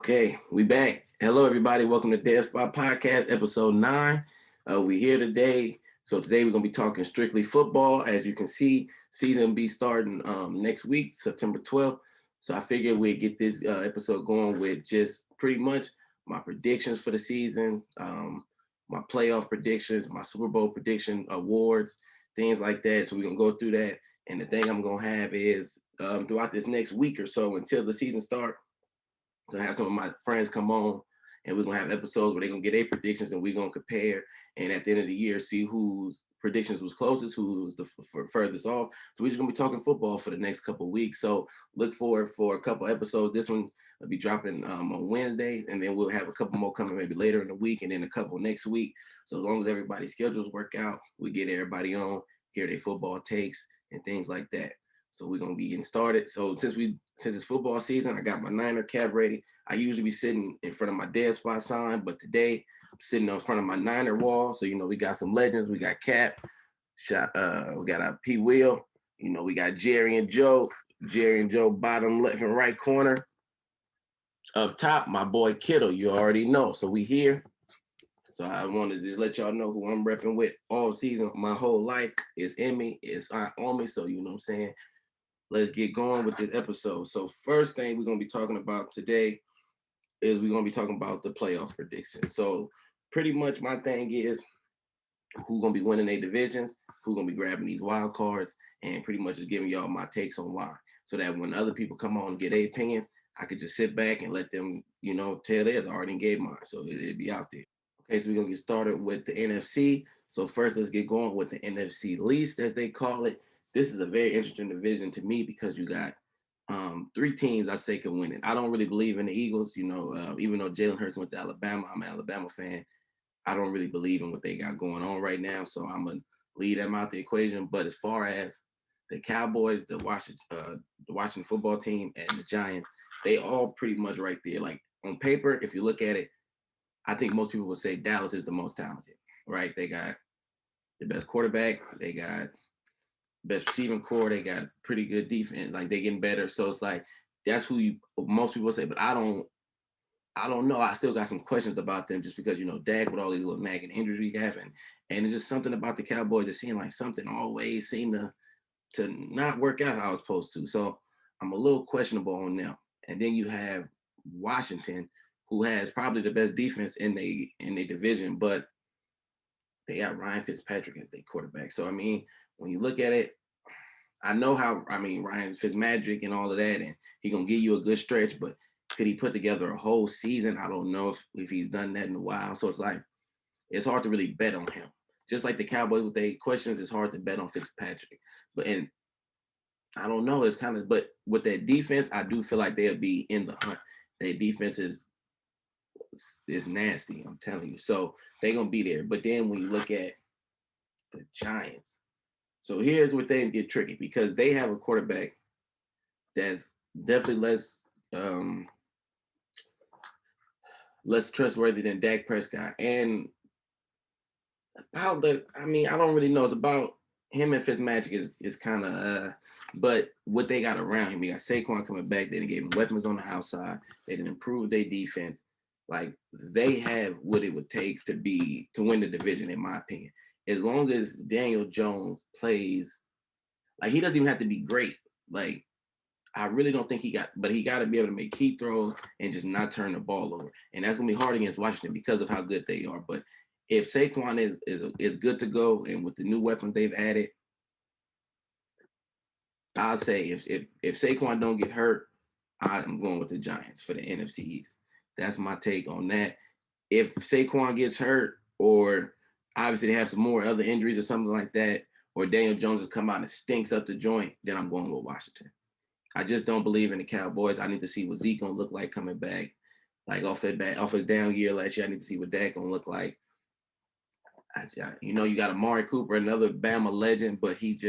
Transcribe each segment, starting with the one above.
Okay, we back. Hello, everybody. Welcome to Dead Spot Podcast, episode 9. We here today. So today we're gonna be talking strictly football. As you can see, season will be starting next week, September 12th. So I figured we'd get this episode going with just pretty much my predictions for the season, my playoff predictions, my Super Bowl prediction awards, things like that. So we're gonna go through that. And the thing I'm gonna have is throughout this next week or so until the season starts. Gonna have some of my friends come on, and we're gonna have episodes where they're gonna get their predictions, and we're gonna compare. And at the end of the year, see whose predictions was closest, who was the furthest off. So we're just gonna be talking football for the next couple of weeks. So look forward for a couple episodes. This one will be dropping on Wednesday, and then we'll have a couple more coming maybe later in the week, and then a couple next week. So as long as everybody's schedules work out, we get everybody on, hear their football takes and things like that. So we're gonna be getting started. So since it's football season, I got my Niner cap ready. I usually be sitting in front of my dead spot sign, but today I'm sitting in front of my Niner wall. So we got some legends. We got Cap, we got P Will. We got Jerry and Joe. Jerry and Joe bottom left and right corner. Up top, my boy Kittle. You already know. So we here. So I wanted to just let y'all know who I'm repping with all season. My whole life is in me. It's on me. So you know what I'm saying. Let's get going with this episode. So first thing we're gonna be talking about today is we're gonna be talking about the playoffs prediction. So pretty much my thing is who gonna be winning their divisions, who gonna be grabbing these wild cards, and pretty much just giving y'all my takes on why. So that when other people come on and get their opinions, I could just sit back and let them, tell theirs. I already gave mine, so it'd be out there. Okay, so we're gonna get started with the NFC. So first, let's get going with the NFC least, as they call it. This is a very interesting division to me because you got three teams I say can win it. I don't really believe in the Eagles. Even though Jalen Hurts went to Alabama, I'm an Alabama fan. I don't really believe in what they got going on right now, so I'm gonna leave them out the equation. But as far as the Cowboys, the Washington football team, and the Giants, they all pretty much right there. Like on paper, if you look at it, I think most people would say Dallas is the most talented, right? They got the best quarterback, they got best receiving core, they got pretty good defense, like they getting better. So it's like that's who most people say, but I don't know. I still got some questions about them just because Dak with all these little nagging injuries we have, and it's just something about the Cowboys that seem like something always seem to not work out how it's supposed to. So I'm a little questionable on them. And then you have Washington, who has probably the best defense in the division, but they got Ryan Fitzpatrick as their quarterback. So I mean, when you look at it, Ryan Fitzmagic and all of that, and he gonna give you a good stretch, but could he put together a whole season? I don't know if he's done that in a while. So it's like it's hard to really bet on him. Just like the Cowboys with their questions, it's hard to bet on Fitzpatrick. And I don't know. It's kind of, but with that defense, I do feel like they'll be in the hunt. Their defense is nasty. I'm telling you. So they're gonna be there. But then when you look at the Giants, so here's where things get tricky because they have a quarterback that's definitely um less trustworthy than Dak Prescott. And I don't really know. It's about him and Fitzmagic is kind of but what they got around him, you got Saquon coming back. They didn't give him weapons on the outside. They didn't improve their defense. Like they have what it would take to win the division, in my opinion. As long as Daniel Jones plays, like he doesn't even have to be great. Like I really don't think but he got to be able to make key throws and just not turn the ball over. And that's gonna be hard against Washington because of how good they are. But if Saquon is good to go and with the new weapons they've added, I'll say if Saquon don't get hurt, I'm going with the Giants for the NFC East. That's my take on that. If Saquon gets hurt, or obviously they have some more other injuries or something like that, or Daniel Jones has come out and stinks up the joint, then I'm going with Washington. I just don't believe in the Cowboys. I need to see what Zeke gonna look like coming back, like off his down year last year. I need to see what Dak gonna look like. You got Amari Cooper, another Bama legend, but he's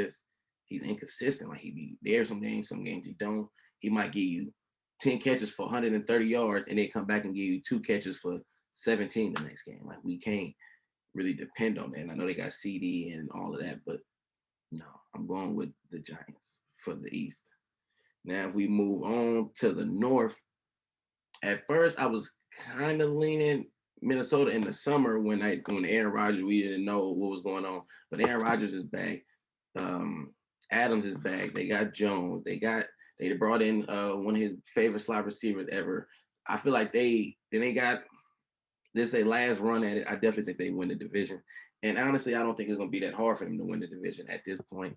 inconsistent. Like he be there some games he don't. He might give you 10 catches for 130 yards and then come back and give you 2 catches for 17 the next game. Like we can't really depend on that. And I know they got CD and all of that, but no, I'm going with the Giants for the East. Now, if we move on to the North, At first, I was kind of leaning Minnesota in the summer when Aaron Rodgers, we didn't know what was going on, but Aaron Rodgers is back. Adams is back. They got Jones. They brought in one of his favorite slot receivers ever. I feel like they got this their last run at it. I definitely think they win the division. And honestly, I don't think it's gonna be that hard for them to win the division at this point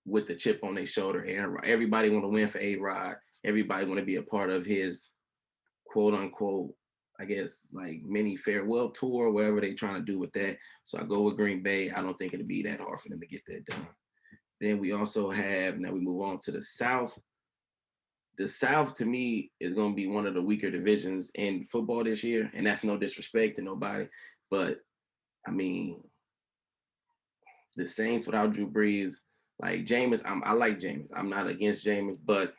with the chip on their shoulder. Everybody want to win for A-Rod. Everybody want to be a part of his quote unquote, I guess, like mini farewell tour, whatever they trying to do with that. So I go with Green Bay. I don't think it'll be that hard for them to get that done. Then we also have, now we move on to the South. The South to me is going to be one of the weaker divisions in football this year. And that's no disrespect to nobody. But I mean, the Saints without Drew Brees, like Jameis, I like Jameis. I'm not against Jameis, but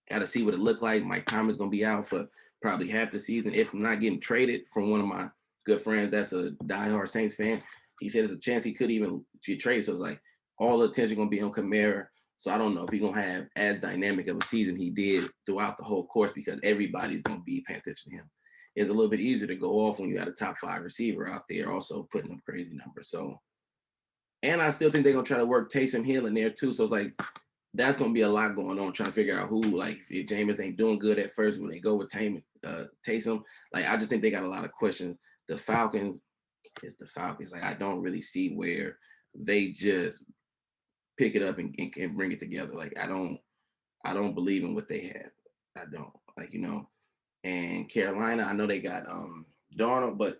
got to see what it looked like. Mike Thomas going to be out for probably half the season if I'm not getting traded. From one of my good friends that's a diehard Saints fan, he said there's a chance he could even get traded. So it's like all the attention going to be on Kamara. So I don't know if he's going to have as dynamic of a season he did throughout the whole course because everybody's going to be paying attention to him. It's a little bit easier to go off when you got a top 5 receiver out there also putting up crazy numbers. So, and I still think they're going to try to work Taysom Hill in there too. So it's like, that's going to be a lot going on trying to figure out who, like, if Jameis ain't doing good at first, when they go with Taysom, like, I just think they got a lot of questions. The Falcons, it's the Falcons. Like, I don't really see where they just pick it up and bring it together. Like, I don't believe in what they have. I don't, like, and Carolina, I know they got Darnold, but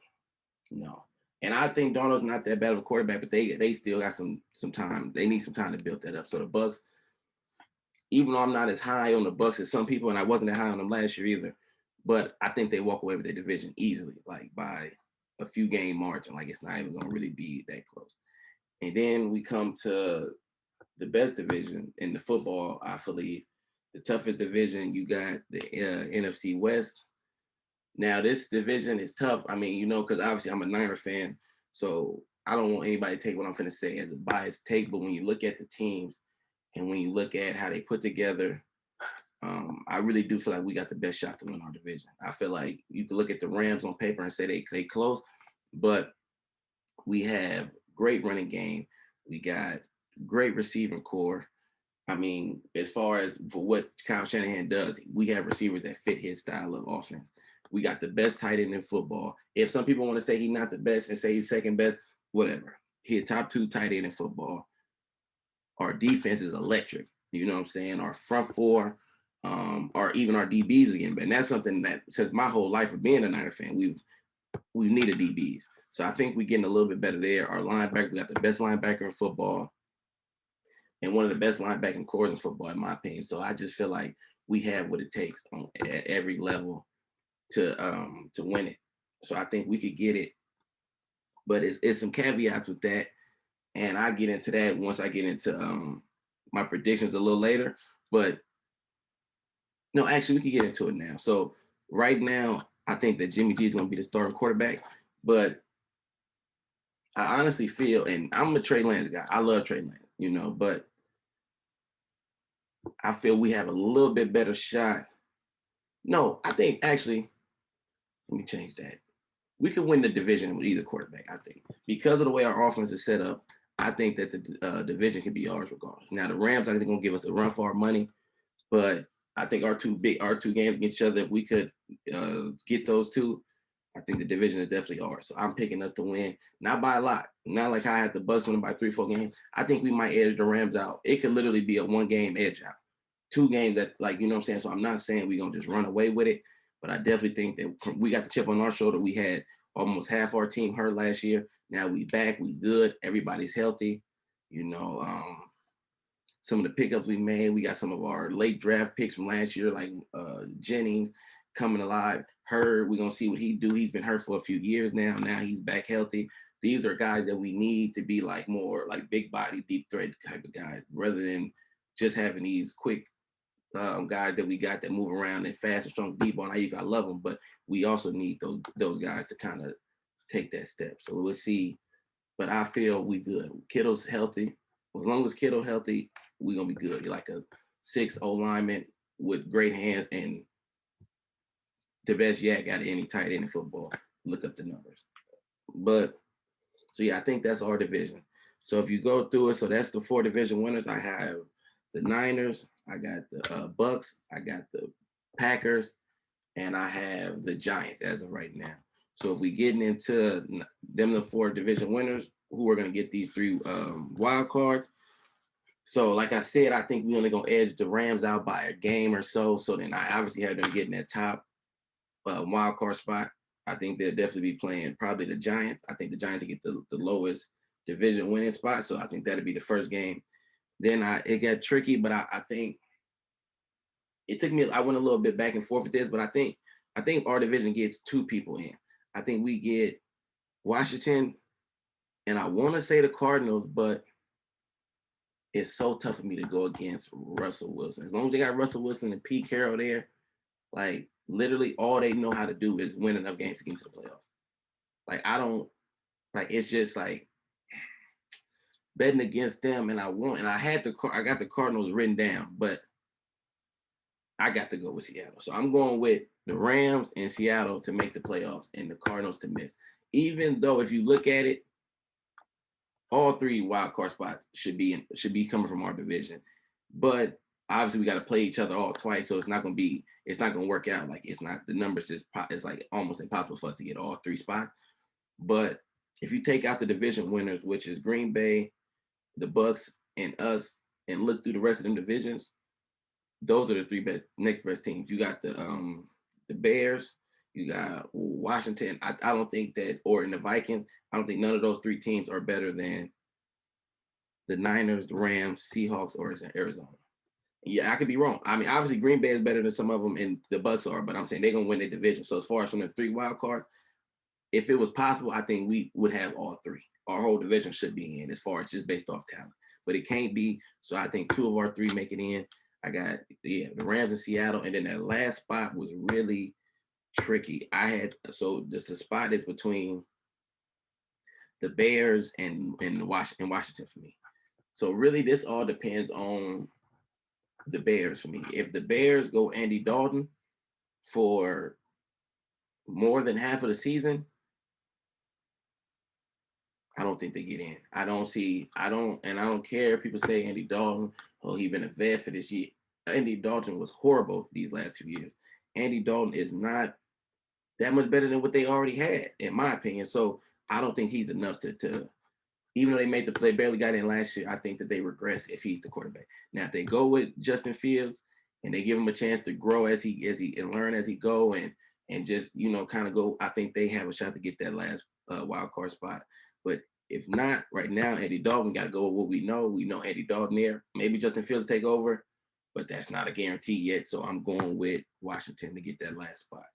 no. And I think Darnold's not that bad of a quarterback, but they still got some time. They need some time to build that up. So the Bucks, even though I'm not as high on the Bucks as some people, and I wasn't that high on them last year either, but I think they walk away with their division easily, like by a few game margin. Like it's not even going to really be that close. And then we come to the best division in the football, I believe, the toughest division. You got the NFC West. Now this division is tough. I mean, because obviously I'm a Niner fan, so I don't want anybody to take what I'm going to say as a biased take. But when you look at the teams, and when you look at how they put together, I really do feel like we got the best shot to win our division. I feel like you can look at the Rams on paper and say they close, but we have great running game. We got great receiving core. I mean, as far as for what Kyle Shanahan does, we have receivers that fit his style of offense. We got the best tight end in football. If some people want to say he's not the best and say he's second best, whatever. He's a top 2 tight end in football. Our defense is electric. You know what I'm saying? Our front four, or even our DBs again. And that's something that since my whole life of being a Niner fan, we've needed DBs. So I think we're getting a little bit better there. Our linebacker, we got the best linebacker in football and one of the best linebacking cores in football, in my opinion. So I just feel like we have what it takes at every level to win it. So I think we could get it. But it's some caveats with that. And I get into that once I get into my predictions a little later. But no, actually, we can get into it now. So right now, I think that Jimmy G is going to be the starting quarterback. But I honestly feel, and I'm a Trey Lance guy. I love Trey Lance, but I feel we have a little bit better shot. No, I think actually, let me change that. We could win the division with either quarterback, I think. Because of the way our offense is set up, I think that the division can be ours regardless. Now, the Rams, I think, going to give us a run for our money. But I think our two games against each other, if we could get those two, I think the division is definitely ours. So I'm picking us to win, not by a lot. Not like I had the Bucks winning by 3-4 games. I think we might edge the Rams out. It could literally be a 1-game edge out. 2 games that, like, you know what I'm saying? So I'm not saying we're going to just run away with it, but I definitely think that we got the chip on our shoulder. We had almost half our team hurt last year. Now we back. We good. Everybody's healthy. Some of the pickups we made, we got some of our late draft picks from last year, like Jennings coming alive. Hurd, we're going to see what he do. He's been hurt for a few years now. Now he's back healthy. These are guys that we need to be like more like big body, deep threat type of guys, rather than just having these quick guys that we got that move around and fast and strong deep on. How you got to love them, but we also need those guys to kind of take that step. So we'll see. But I feel we good. Kittle's healthy. As long as Kittle healthy, we're going to be good. You're like a 6 O lineman with great hands and the best yak out of any tight end in football. Look up the numbers. But so yeah, I think that's our division. So if you go through it, so that's the 4 division winners. I have the Niners, I got the Bucks, I got the Packers, and I have the Giants as of right now. So if we getting into them, the 4 division winners, who are going to get these 3 wild cards. So like I said, I think we only going to edge the Rams out by a game or so. So then I obviously have them getting that top wild card spot. I think they'll definitely be playing probably the Giants. I think the Giants will get the lowest division winning spot. So I think that'll be the first game. Then it got tricky, but I think it took me. I went a little bit back and forth with this, but I think our division gets 2 people in. I think we get Washington, and I want to say the Cardinals, but it's so tough for me to go against Russell Wilson. As long as they got Russell Wilson and Pete Carroll there, like literally all they know how to do is win enough games to get into the playoffs. Like I don't like it's just like betting against them, and I got the Cardinals written down, but I got to go with Seattle. So I'm going with the Rams and Seattle to make the playoffs and the Cardinals to miss. Even though if you look at it, all 3 wild card spots should be coming from our division. But obviously we got to play each other all twice, so it's not going to work out. Like it's not the numbers it's like almost impossible for us to get all 3 spots. But if you take out the division winners, which is Green Bay, the Bucks, and us, and look through the rest of them divisions, those are the 3 next best teams. You got the Bears, you got Washington. I don't think that, or in the Vikings, I don't think none of those 3 teams are better than the Niners, the Rams, Seahawks, or Arizona. Yeah, I could be wrong. I mean, obviously Green Bay is better than some of them, and the Bucks are, but I'm saying they're gonna win their division. So as far as from the 3 wild card, if it was possible, I think we would have all 3. Our whole division should be in, as far as just based off talent. But it can't be. So I think 2 of our 3 make it in. I got the Rams in Seattle, and then that last spot was really tricky. The spot is between the Bears and Washington for me. So really, this all depends on the Bears for me. If the Bears go Andy Dalton for more than half of the season, I don't think they get in. I don't care if people say Andy Dalton, oh, he been a vet for this year. Andy Dalton was horrible these last few years. Andy Dalton is not that much better than what they already had, in my opinion. So I don't think he's enough to even though they barely got in last year, I think that they regress if he's the quarterback. Now, if they go with Justin Fields and they give him a chance to grow as he and learn as he go and just kind of go, I think they have a shot to get that last wild card spot. But if not, right now, Andy Dalton got to go with what we know. We know Andy Dalton there. Maybe Justin Fields take over, but that's not a guarantee yet. So I'm going with Washington to get that last spot.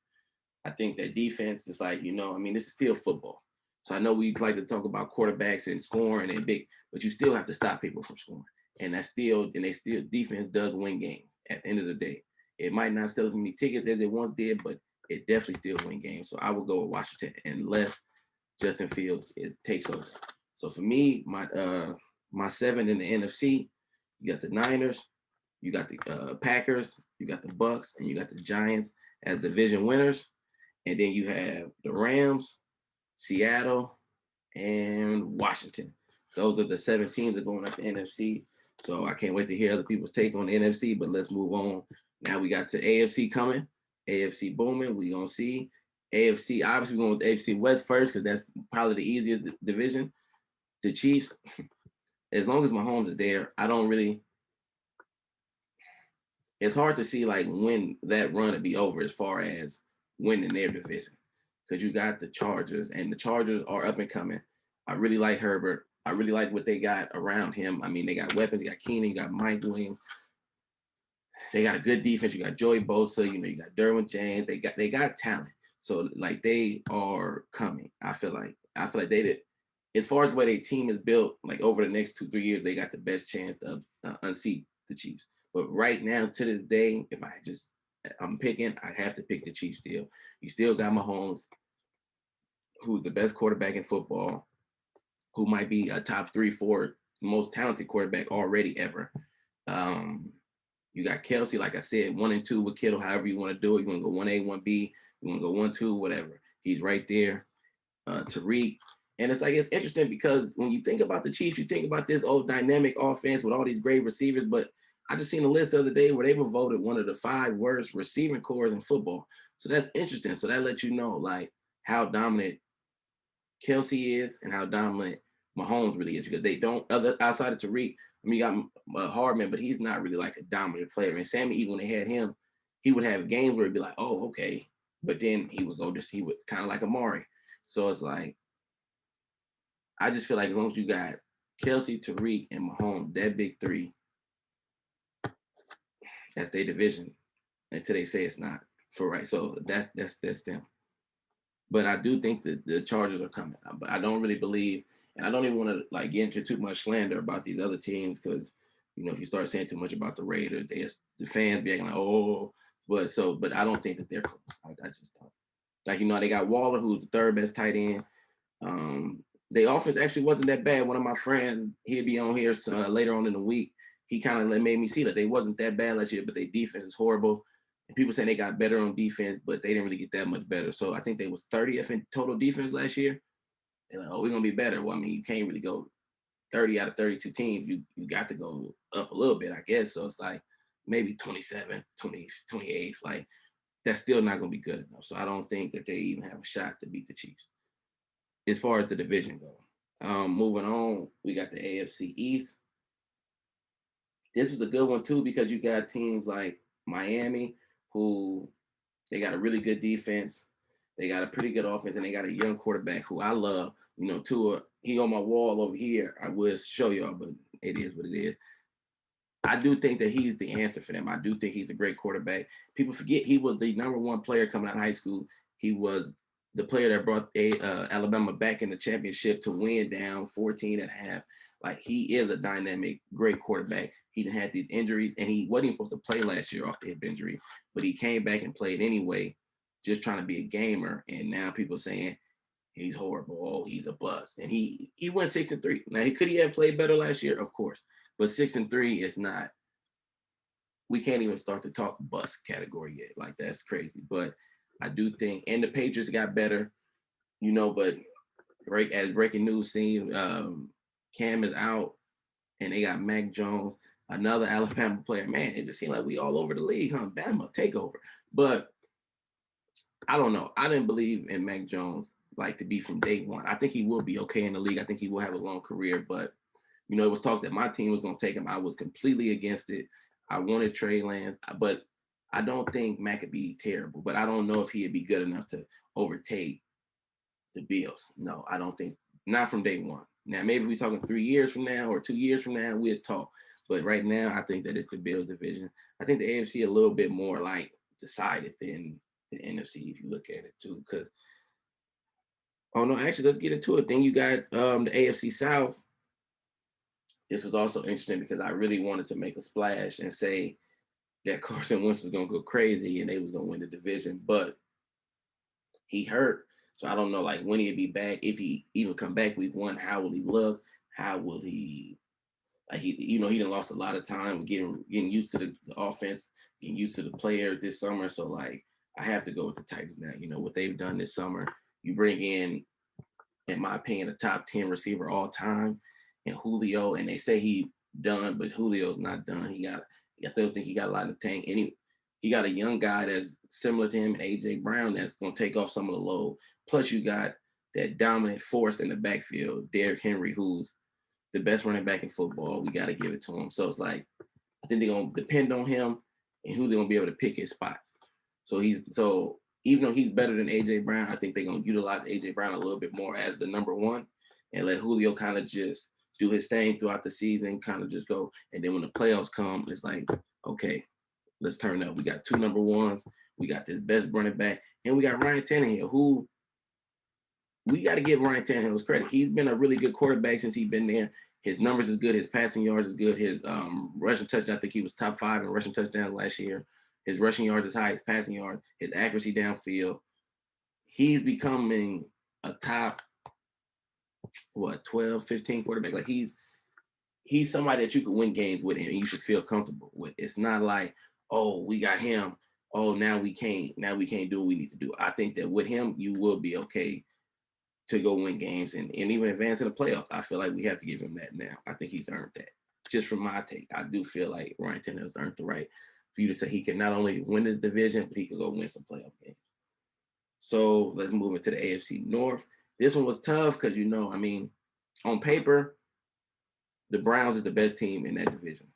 I think that defense is like, this is still football. So I know we like to talk about quarterbacks and scoring and big, but you still have to stop people from scoring. And defense does win games at the end of the day. It might not sell as many tickets as it once did, but it definitely still win games. So I would go with Washington unless Justin Fields takes over. So for me, my 7 in the NFC, you got the Niners, you got the Packers, you got the Bucks, and you got the Giants as division winners. And then you have the Rams, Seattle, and Washington. Those are the 7 teams that are going up the NFC. So I can't wait to hear other people's take on the NFC, but let's move on. Now we got to AFC coming. AFC booming. We're going to see. AFC, obviously we're going with the AFC West first because that's probably the easiest division. The Chiefs, as long as Mahomes is there, it's hard to see like when that run would be over as far as winning their division. Because you got the Chargers, and the Chargers are up and coming. I really like Herbert. I really like what they got around him. I mean, they got weapons. You got Keenan. You got Mike Williams. They got a good defense. You got Joey Bosa. You got Derwin James. They got talent. So like they are coming. I feel like they did. As far as the way their team is built, like over the next 2-3 years, they got the best chance to unseat the Chiefs. But right now, to this day, if I'm picking, I have to pick the Chiefs still. You still got Mahomes, who's the best quarterback in football, who might be a top 3, 4 most talented quarterback already ever. You got Kelsey, like I said, 1 and 2 with Kittle, however you want to do it. You want to go 1A, 1B. You want to go 1-2, whatever. He's right there. Tariq. And it's like, it's interesting because when you think about the Chiefs, you think about this old dynamic offense with all these great receivers. But I just seen a list the other day where they were voted one of the 5 worst receiving cores in football. So that's interesting. So that lets you know like how dominant Kelsey is and how dominant Mahomes really is, because they don't, outside of Tariq. I mean, you got Hardman, but he's not really like a dominant player. And Sammy, even when they had him, he would have games where it'd be like, oh, okay. But then he would kind of like Amari. So it's like, I just feel like as long as you got Kelsey, Tariq, and Mahomes, that big three, that's their division until they say it's not for right. So that's them. But I do think that the Chargers are coming. But I don't really believe, and I don't even want to like get into too much slander about these other teams because if you start saying too much about the Raiders, the fans be acting like, oh, but I don't think that they're close. I just don't. Like they got Waller, who's the third best tight end. The offense actually wasn't that bad. One of my friends, he'll be on here later on in the week. He kind of made me see that they wasn't that bad last year, but their defense is horrible. And people saying they got better on defense, but they didn't really get that much better. So I think they was 30th in total defense last year. They're like, oh, we're gonna be better. Well, I mean, you can't really go 30 out of 32 teams. You got to go up a little bit, I guess. So it's like maybe 27, 20, 28. Like that's still not gonna be good enough. So I don't think that they even have a shot to beat the Chiefs as far as the division goes. Moving on, we got the AFC East. This was a good one too because you got teams like Miami, who they got a really good defense, they got a pretty good offense, and they got a young quarterback who I love. Tua, he on my wall over here. I would show y'all, but it is what it is. I do think that he's the answer for them. I do think he's a great quarterback. People forget he was the number 1 player coming out of high school. He was the player that brought Alabama back in the championship to win down 14 at half. Like he is a dynamic, great quarterback. He didn't have these injuries, and he wasn't even supposed to play last year off the hip injury, but he came back and played anyway, just trying to be a gamer. And now people saying he's horrible. Oh, he's a bust. And he went 6-3. Now he could have played better last year, of course, but 6-3 is not. We can't even start to talk bust category yet. Like that's crazy. But I do think, and the Patriots got better, but as breaking news seen, Cam is out, and they got Mac Jones, another Alabama player. Man, it just seemed like we all over the league, huh? Bama takeover. But I don't know. I didn't believe in Mac Jones like to be from day one. I think he will be okay in the league. I think he will have a long career. But it was talks that my team was going to take him. I was completely against it. I wanted Trey Lance, but I don't think Mac could be terrible. But I don't know if he'd be good enough to overtake the Bills. No, I don't think. Not from day one. Now, maybe we're talking 3 years from now or 2 years from now, we'll talk. But right now, I think that it's the Bills division. I think the AFC a little bit more like decided than the NFC if you look at it too. Because, oh no, actually, let's get into it. Then you got the AFC South. This was also interesting because I really wanted to make a splash and say that Carson Wentz was going to go crazy and they was going to win the division, but he hurt. So I don't know, like when he'd be back, if he even come back week 1, how will he look? How will he? Like he done lost a lot of time getting used to the offense, getting used to the players this summer. So like I have to go with the Titans now. What they've done this summer. You bring in my opinion, a top 10 receiver all time, and Julio, and they say he done, but Julio's not done. I still think he got a lot in the tank. And he got a young guy that's similar to him, AJ Brown, that's gonna take off some of the load. Plus, you got that dominant force in the backfield, Derrick Henry, who's the best running back in football. We got to give it to him. So it's like I think they're gonna depend on him and who they're gonna be able to pick his spots. So even though he's better than AJ Brown, I think they're gonna utilize AJ Brown a little bit more as the number 1 and let Julio kind of just do his thing throughout the season, kind of just go. And then when the playoffs come, it's like, okay, let's turn up. We got 2 number 1s. We got this best running back, and we got Ryan Tannehill, who we got to give Ryan Tannehill his credit. He's been a really good quarterback since he's been there. His numbers is good. His passing yards is good. His rushing touchdown, I think he was top 5 in rushing touchdowns last year. His rushing yards is high. His passing yards, his accuracy downfield. He's becoming a top 12, 15 quarterback. Like he's somebody that you could win games with and you should feel comfortable with. It's not like, oh, we got him. oh, now we can't do what we need to do. I think that with him, you will be okay to go win games and even advance in the playoffs. I feel like we have to give him that now. I think he's earned that. Just from my take, I do feel like Ryan Tannehill has earned the right for you to say he can not only win this division, but he can go win some playoff games. So let's move into the AFC North. This one was tough because I mean, on paper, the Browns is the best team in that division.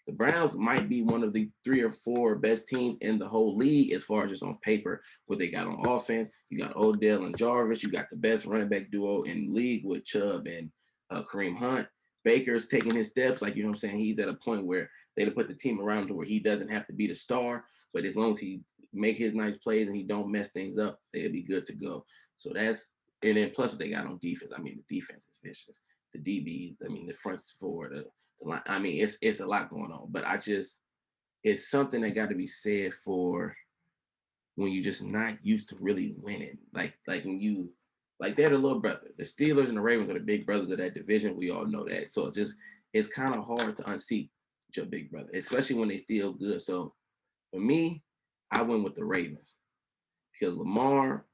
The Browns might be one of the 3 or 4 best teams in the whole league as far as just on paper, what they got on offense. You got Odell and Jarvis. You got the best running back duo in the league with Chubb and Kareem Hunt. Baker's taking his steps. Like, what I'm saying? He's at a point where they'll put the team around to where he doesn't have to be the star. But as long as he make his nice plays and he don't mess things up, they'll be good to go. So and then plus what they got on defense. I mean, the defense is vicious. The DBs, I mean, the front four, the line. I mean, it's a lot going on. But it's something that got to be said for when you're just not used to really winning. Like when you they're the little brother. The Steelers and the Ravens are the big brothers of that division. We all know that. So it's kind of hard to unseat your big brother, especially when they still good. So for me, I went with the Ravens because Lamar,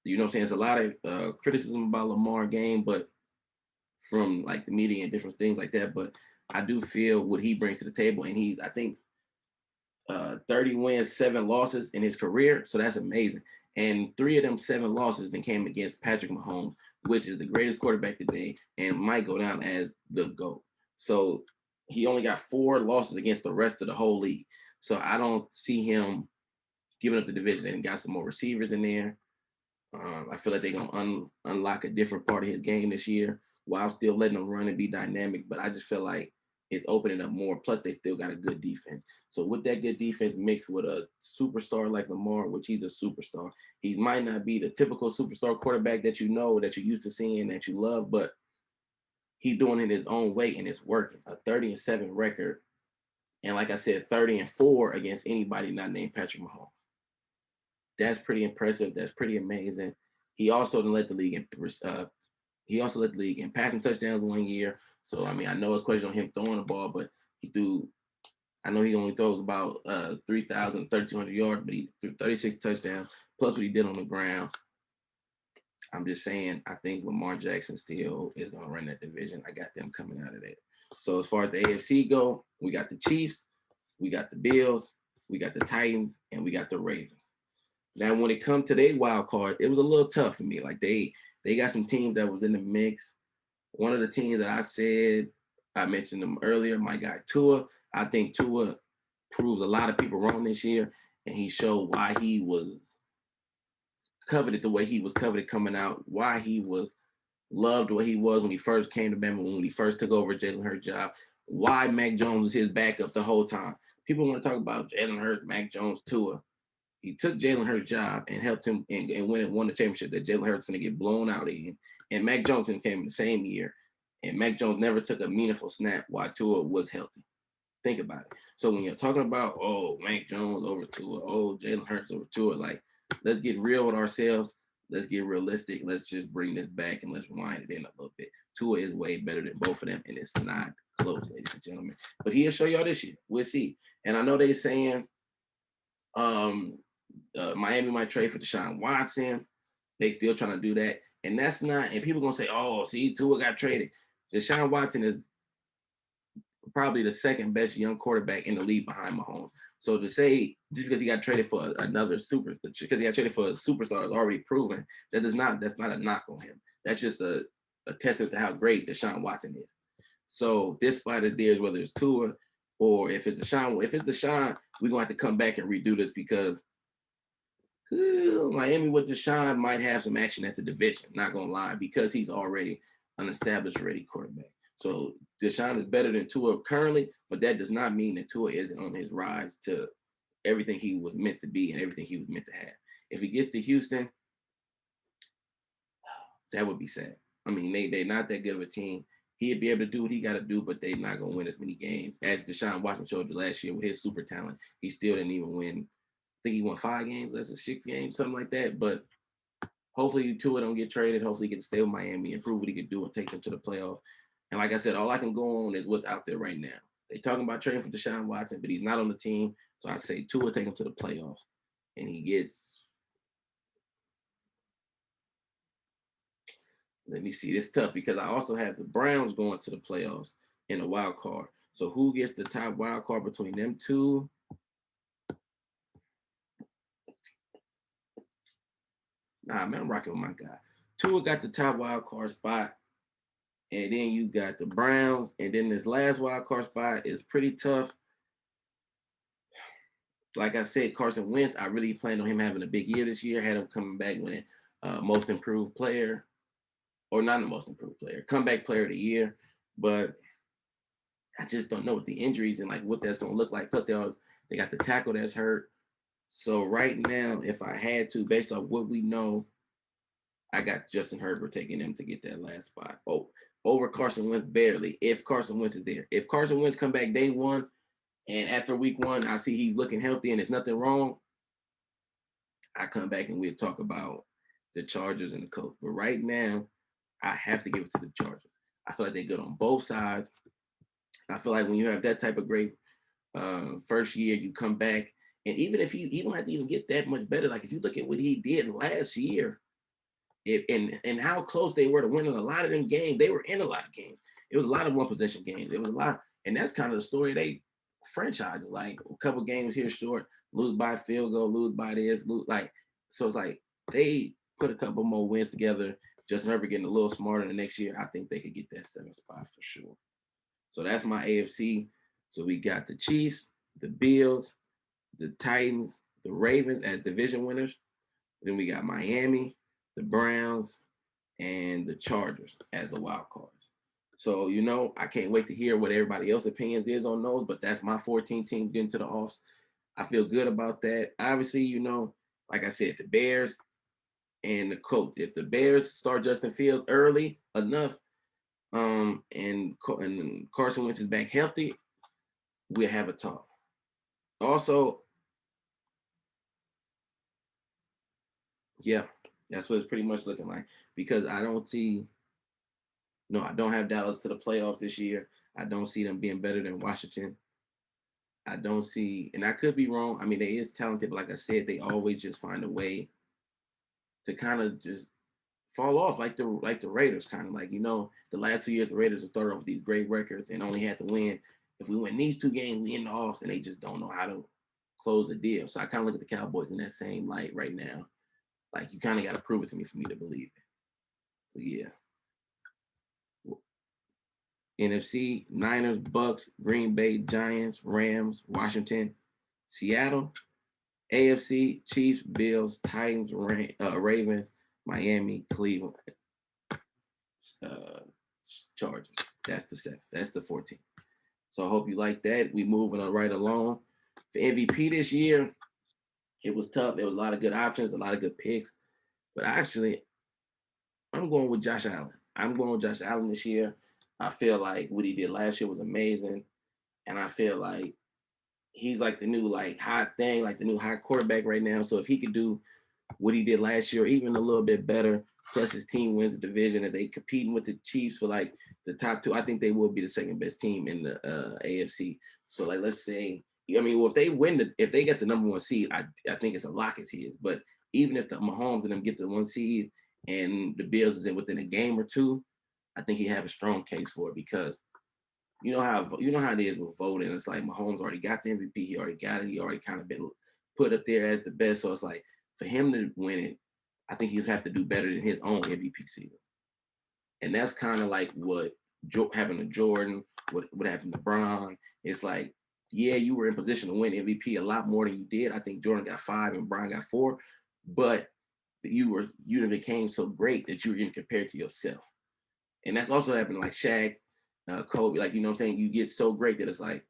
what I'm saying? There's a lot of criticism about Lamar game, but from like the media and different things like that. But I do feel what he brings to the table, and I think 30 wins, 7 losses in his career. So that's amazing. And 3 of them 7 losses then came against Patrick Mahomes, which is the greatest quarterback today and might go down as the GOAT. So he only got 4 losses against the rest of the whole league. So I don't see him giving up the division. And got some more receivers in there. I feel like they're gonna unlock a different part of his game this year while still letting him run and be dynamic. But I just feel like it's opening up more. Plus, they still got a good defense. So with that good defense mixed with a superstar like Lamar, which he's a superstar, he might not be the typical superstar quarterback that that you're used to seeing, that you love, but he's doing it his own way and it's working. A 30-7 record, and like I said, 30-4 against anybody not named Patrick Mahomes. That's pretty impressive. That's pretty amazing. He also led the league in passing touchdowns 1 year. So I mean, I know it's question on him throwing the ball, but he threw. I know he only throws about 3,000, 3,200 yards, but he threw 36 touchdowns plus what he did on the ground. I'm just saying, I think Lamar Jackson still is going to run that division. I got them coming out of that. So as far as the AFC go, we got the Chiefs, we got the Bills, we got the Titans, and we got the Ravens. Now, when it comes to their wild card, it was a little tough for me. Like they got some teams that was in the mix. One of the teams that I mentioned them earlier, my guy Tua. I think Tua proves a lot of people wrong this year, and he showed why he was coveted the way he was coveted coming out, why he was loved what he was when he first came to Bama, when he first took over Jalen Hurts' job, why Mac Jones was his backup the whole time. People want to talk about Jalen Hurts, Mac Jones, Tua. He took Jalen Hurts' job and helped him and won the championship that Jalen Hurts going to get blown out in. And Mac Jones came in the same year. And Mac Jones never took a meaningful snap while Tua was healthy. Think about it. So when you're talking about, oh, Mac Jones over Tua, oh, Jalen Hurts over Tua, like, let's get real with ourselves. Let's get realistic. Let's just bring this back and let's wind it in a little bit. Tua is way better than both of them, and it's not close, ladies and gentlemen. But he'll show y'all this year. We'll see. And I know they're saying Miami might trade for Deshaun Watson. They still trying to do that. And that's not, and people going to say, oh, see, Tua got traded. Deshaun Watson is probably the second best young quarterback in the league behind Mahomes. So to say just because he got traded for because he got traded for a superstar is already proven, that's not a knock on him. That's just a testament to how great Deshaun Watson is. So this spot is theirs, whether it's Tua or if it's Deshaun, we're gonna have to come back and redo this because Miami with Deshaun might have some action at the division, not gonna lie, because he's already an established ready quarterback. So Deshaun is better than Tua currently, but that does not mean that Tua isn't on his rise to everything he was meant to be and everything he was meant to have. If he gets to Houston, that would be sad. I mean, they're not that good of a team. He'd be able to do what he got to do, but they're not going to win as many games. As Deshaun Watson showed you last year with his super talent, he still didn't even win. I think he won 5 games, less than 6 games, something like that. But hopefully Tua don't get traded. Hopefully he can stay with Miami and prove what he can do and take them to the playoff. And like I said, all I can go on is what's out there right now. They're talking about trading for Deshaun Watson, but he's not on the team. So I say Tua take him to the playoffs. and he gets, let me see, it's tough because I also have the Browns going to the playoffs in a wild card. So who gets the top wild card between them two? Nah, man, I'm rocking with my guy. Tua got the top wild card spot, and then you got the Browns, and then this last wild card spot is pretty tough. Like I said, Carson Wentz, I really planned on him having a big year this year. Had him coming back winning most improved player, or not the most improved player, comeback player of the year. But I just don't know what the injuries and like what that's gonna look like. Plus, they got the tackle that's hurt. So right now, if I had to, based on what we know, I got Justin Herbert taking them to get that last spot. Oh, over Carson Wentz barely. If Carson Wentz is there, if Carson Wentz come back day one, and after week one, I see he's looking healthy and there's nothing wrong, I come back and we'll talk about the Chargers and the Colts. But right now, I have to give it to the Chargers. I feel like they're good on both sides. I feel like when you have that type of great first year, you come back, and even if he don't have to even get that much better, like if you look at what he did last year, and how close they were to winning a lot of them games, they were in a lot of games. It was a lot of one possession games. It was a lot, and that's kind of the story they franchises. Like a couple games here short, lose by field goal, lose by this, lose like so. It's like they put a couple more wins together. Justin Herbert getting a little smarter the next year. I think they could get that 7th spot for sure. So that's my AFC. So we got the Chiefs, the Bills, the Titans, the Ravens as division winners. Then we got Miami, the Browns, and the Chargers as the wild cards. So, I can't wait to hear what everybody else's opinions is on those, but that's my 14 teams getting to the offs. I feel good about that. Obviously, like I said, the Bears and the Colts. If the Bears start Justin Fields early enough, and Carson Wentz is back healthy, we'll have a talk. Also, yeah, that's what it's pretty much looking like because I don't see, no, I don't have Dallas to the playoffs this year. I don't see them being better than Washington. I don't see, and I could be wrong. I mean, they is talented, but like I said, they always just find a way to kind of just fall off, like the Raiders, kind of like the last 2 years the Raiders have started off with these great records and only had to win. If we win these 2 games, we in the offs, and they just don't know how to close the deal. So I kind of look at the Cowboys in that same light right now. Like you kind of got to prove it to me for me to believe it. So yeah. NFC, Niners, Bucks, Green Bay, Giants, Rams, Washington, Seattle. AFC, Chiefs, Bills, Titans, Ravens, Miami, Cleveland, uh, Chargers. That's the 7th. That's the 14th. So I hope you like that. We moving on right along. For MVP this year, it was tough. There was a lot of good options, a lot of good picks. But actually, I'm going with Josh Allen. I'm going with Josh Allen this year. I feel like what he did last year was amazing. And I feel like he's like the new like hot thing, like the new hot quarterback right now. So if he could do what he did last year, even a little bit better, plus his team wins the division and they competing with the Chiefs for like the top 2, I think they will be the second best team in the AFC. So like let's say, I mean, well, if they get the number 1 seed, I think it's a lock as he is. But even if the Mahomes and them get the 1 seed and the Bills is in within a game or two, I think he have a strong case for it because you know how it is with voting. It's like Mahomes already got the MVP. He already got it. He already kind of been put up there as the best. So it's like for him to win it, I think he'd have to do better than his own MVP season. And that's kind of like what happened to Jordan, what happened to Bron. It's like, yeah, you were in position to win MVP a lot more than you did. I think Jordan got 5 and Bron got 4, but you became so great that you were getting compared to yourself. And that's also happened to like Shaq, Kobe. Like, you know what I'm saying? You get so great that it's like,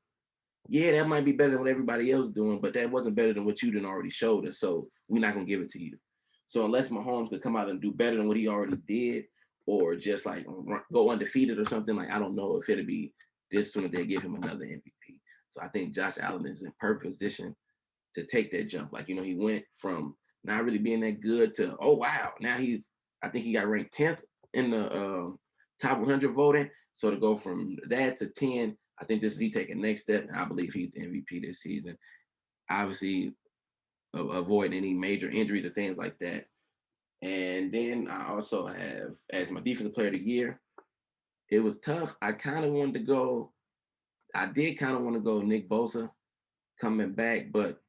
yeah, that might be better than what everybody else is doing, but that wasn't better than what you done already showed us. So we're not gonna give it to you. So unless Mahomes could come out and do better than what he already did, or just like go undefeated or something, like I don't know if it'll be this soon if they give him another MVP. So I think Josh Allen is in perfect position to take that jump. Like, he went from not really being that good to, oh wow, now I think he got ranked 10th in the top 100 voting. So to go from that to 10, I think this is he taking next step, and I believe he's the MVP this season. Obviously, avoid any major injuries or things like that. And then I also have as my defensive player of the year. It was tough. I kind of wanted to go. I did kind of want to go Nick Bosa coming back, but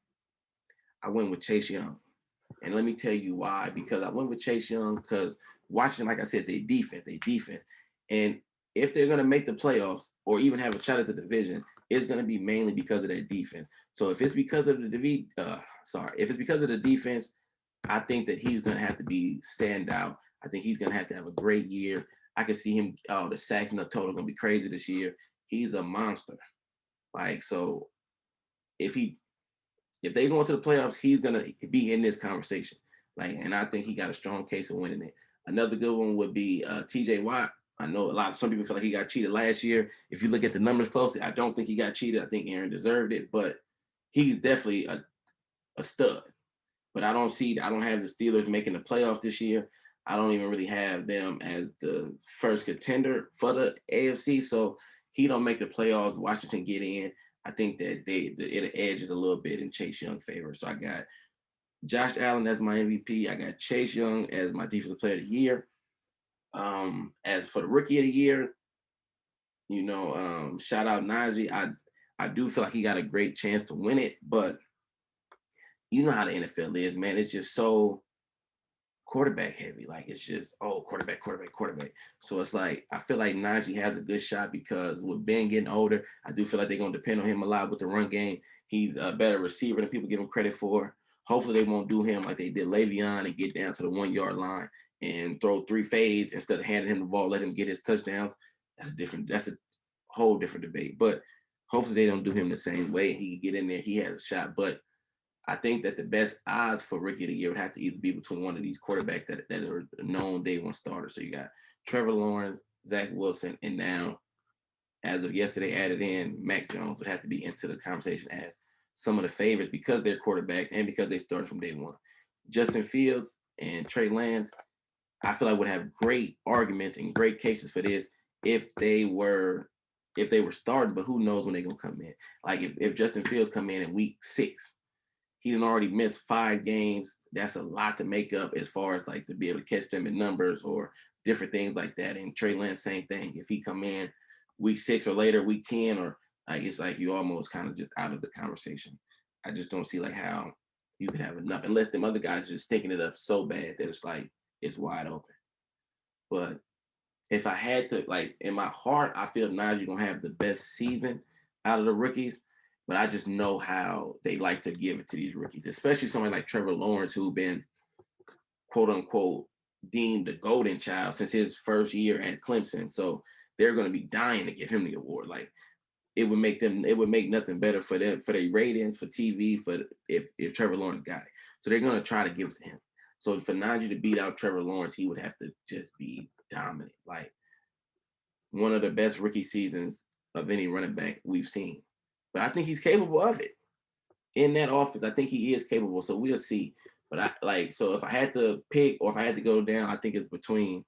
I went with Chase Young. And let me tell you why. Because I went with Chase Young because watching, like I said, they defense. And if they're going to make the playoffs or even have a shot at the division, it's going to be mainly because of their defense. So if it's because of if it's because of the defense, I think that he's going to have to be stand out. I think he's going to have a great year. I can see him. Oh, the sacks and the total going to be crazy this year. He's a monster. Like so, if he if they go into the playoffs, he's gonna be in this conversation. Like, and I think he got a strong case of winning it. Another good one would be T.J. Watt. I know some people feel like he got cheated last year. If you look at the numbers closely, I don't think he got cheated. I think Aaron deserved it, but he's definitely a stud. But I don't have the Steelers making the playoffs this year. I don't even really have them as the first contender for the AFC. So he don't make the playoffs. Washington get in. I think that it'll edge it a little bit in Chase Young favor. So I got Josh Allen as my MVP. I got Chase Young as my defensive player of the year. As for the rookie of the year, shout out Najee. I do feel like he got a great chance to win it, but you know how the NFL is, man. It's just so quarterback heavy. Like it's just quarterback. So it's like I feel like Najee has a good shot because with Ben getting older, I do feel like they're gonna depend on him a lot with the run game. He's a better receiver than people give him credit for. Hopefully they won't do him like they did Le'Veon and get down to the 1 yard line and throw 3 fades instead of handing him the ball, let him get his touchdowns. That's a whole different debate. But hopefully they don't do him the same way. He can get in there, he has a shot. But I think that the best odds for rookie of the year would have to either be between one of these quarterbacks that are known day one starters. So you got Trevor Lawrence, Zach Wilson, and now, as of yesterday, added in Mac Jones would have to be into the conversation as some of the favorites because they're quarterback and because they started from day one. Justin Fields and Trey Lance, I feel like would have great arguments and great cases for this if they were started, but who knows when they're gonna come in. Like if Justin Fields come in week 6, he didn't already miss 5 games. That's a lot to make up as far as like to be able to catch them in numbers or different things like that. And Trey Lance, same thing. If he come in week 6 or later, week 10, or like it's like you almost kind of just out of the conversation. I just don't see like how you could have enough unless them other guys are just stinking it up so bad that it's like it's wide open. But if I had to, like in my heart, I feel Najee gonna have the best season out of the rookies. But I just know how they like to give it to these rookies, especially somebody like Trevor Lawrence, who's been quote unquote deemed the golden child since his first year at Clemson. So they're going to be dying to give him the award. Like it would make nothing better for them, for their ratings, for TV, for if Trevor Lawrence got it. So they're going to try to give it to him. So for Najee to beat out Trevor Lawrence, he would have to just be dominant. Like one of the best rookie seasons of any running back we've seen. But I think he's capable of it in that offense. I think he is capable. So we'll see. But so if I had to pick or if I had to go down, I think it's between.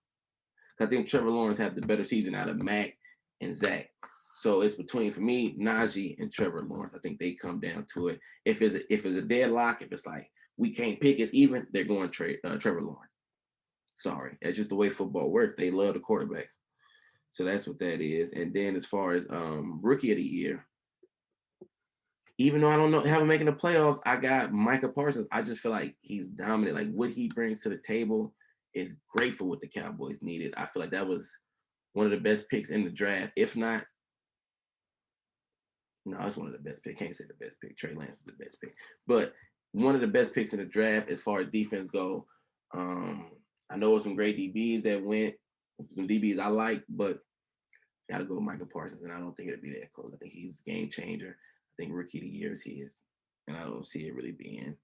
I think Trevor Lawrence had the better season out of Mac and Zach. So it's between for me, Najee and Trevor Lawrence. I think they come down to it. If it's a deadlock, if it's like we can't pick, it's even. They're going Trevor Lawrence. Sorry, that's just the way football works. They love the quarterbacks. So that's what that is. And then as far as rookie of the year, even though I don't know how I'm making the playoffs, I got Micah Parsons. I just feel like he's dominant. Like what he brings to the table is great for what the Cowboys needed. I feel like that was one of the best picks in the draft. If not, no, it's one of the best picks. Can't say the best pick. Trey Lance was the best pick, but one of the best picks in the draft as far as defense go. I know it's some great DBs that went, some DBs I like, but got to go with Micah Parsons, and I don't think it'll be that close. I think he's a game changer. I think rookie of the year is his, and I don't see it really being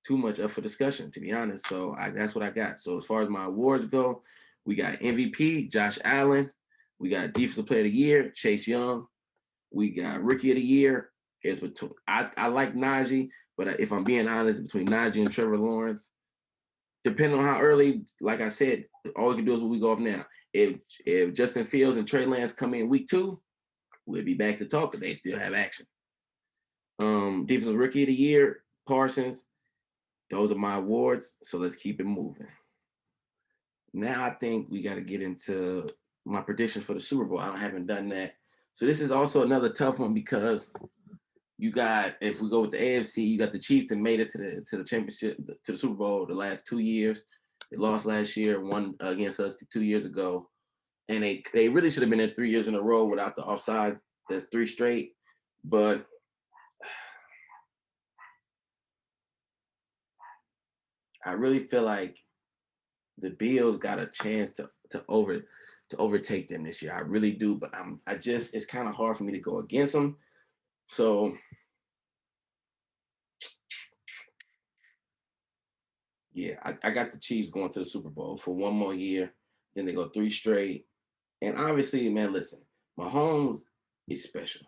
too much up for discussion, to be honest. So that's what I got. So as far as my awards go, we got MVP Josh Allen, we got Defensive Player of the Year Chase Young, we got Rookie of the Year. It's between I like Najee, but if I'm being honest, between Najee and Trevor Lawrence, depending on how early, like I said, all we can do is what we go off now. If Justin Fields and Trey Lance come in week 2, we'll be back to talk, but they still have action. Defensive Rookie of the Year, Parsons. those are my awards. So let's keep it moving. Now I think we got to get into my predictions for the Super Bowl. I haven't done that. So this is also another tough one because you got, if we go with the AFC, you got the Chiefs that made it to the championship, to the Super Bowl the last 2 years. They lost last year, won against us 2 years ago, and they really should have been there 3 years in a row without the offsides. That's three straight, but I really feel like the Bills got a chance to overtake them this year. I really do, but I just, it's kind of hard for me to go against them. So yeah, I got the Chiefs going to the Super Bowl for one more year. Then they go three straight. And obviously, man, listen, Mahomes is special.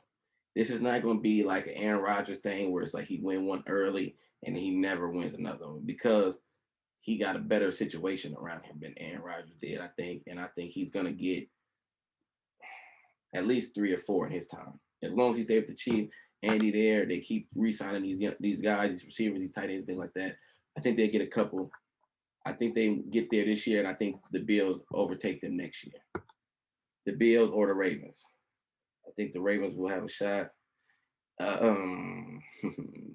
This is not going to be like an Aaron Rodgers thing where it's like he win one early and he never wins another one because he got a better situation around him than Aaron Rodgers did, I think. And I think he's going to get at least 3 or 4 in his time. As long as he stays with the Chiefs, Andy there, they keep re-signing these guys, these receivers, these tight ends, things like that. I think they get a couple. I think they get there this year, and I think the Bills overtake them next year. The Bills or the Ravens. I think the Ravens will have a shot. A